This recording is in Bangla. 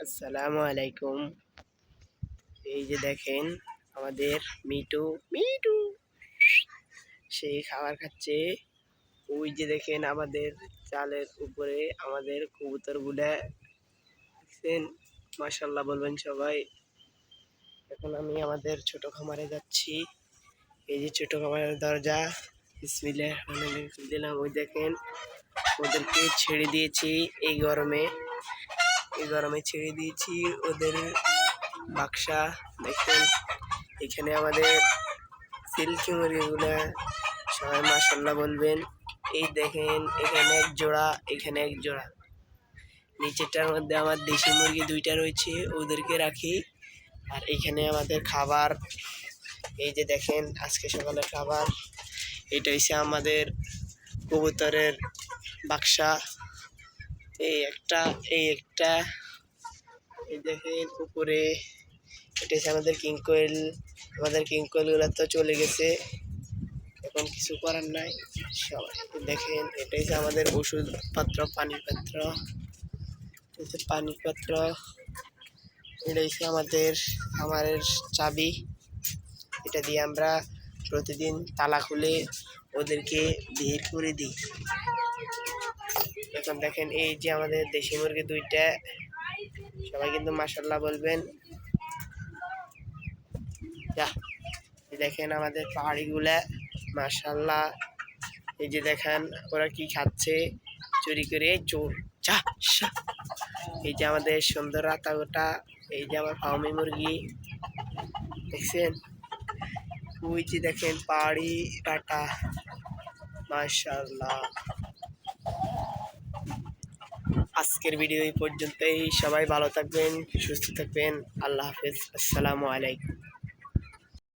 আসসালামু আলাইকুম। এই যে দেখেন আমাদের মিটু মিটু সেই খাবার খাচ্ছে। ওই যে দেখেন আমাদের চালের উপরে আমাদের কবুতর গুলা দেখছেন, মাশাল্লাহ বলবেন সবাই। এখন আমি আমাদের ছোট খামারে যাচ্ছি। এই যে ছোট খামারের দরজা, বিসমিল্লাহ দিলাম। ওই দেখেন ওদেরকে ছেড়ে দিয়েছি এই গরমে ছেড়ে দিয়েছি ওদের বাক্সা। দেখেন এখানে আমাদের সিল্কি মুরগিগুলা, সবাই মাশাল্লাহ বলবেন। এই দেখেন এখানে এক জোড়া, এখানে এক জোড়া। নিচেরটার মধ্যে আমার দেশি মুরগি দুইটা রয়েছে, ওদেরকে রাখি। আর এখানে আমাদের খাবার, এই যে দেখেন আজকে সকালের খাবার। এটা হচ্ছে আমাদের কবুতরের বাক্সা। এই একটা এই দেখেন উপরে, এটা হচ্ছে আমাদের কিংকোয়েল। আমাদের কিংকোয়েলগুলো তো চলে গেছে, এখন কিছু করার নাই। সবাই দেখেন এটা হচ্ছে আমাদের ওষুধপত্র, পানিপত্র, পানিপত্র। এটা হচ্ছে আমাদের খামারের চাবি। এটা দিয়ে আমরা প্রতিদিন তালা খুলে ওদেরকে বের করে দিই। এখন দেখেন এই যে আমাদের দেশি মুরগি দুইটা, সবাই কিন্তু মাশাল্লাহ বলবেন। দেখেন আমাদের পাহাড়িগুলা, মাশাল্লাহ। এই যে দেখেন ওরা কি খাচ্ছে চুরি করে, চোর যা। এই যে আমাদের সুন্দর রাতা গোটা, এই যে আমার ফাউমি মুরগি দেখছেন। ওই যে দেখেন পাহাড়ি রাটা, মাশাল্লাহ। আজকের ভিডিও এই পর্যন্তই। সবাই ভালো থাকবেন, সুস্থ থাকবেন। আল্লাহ হাফেজ, আসসালামু আলাইকুম।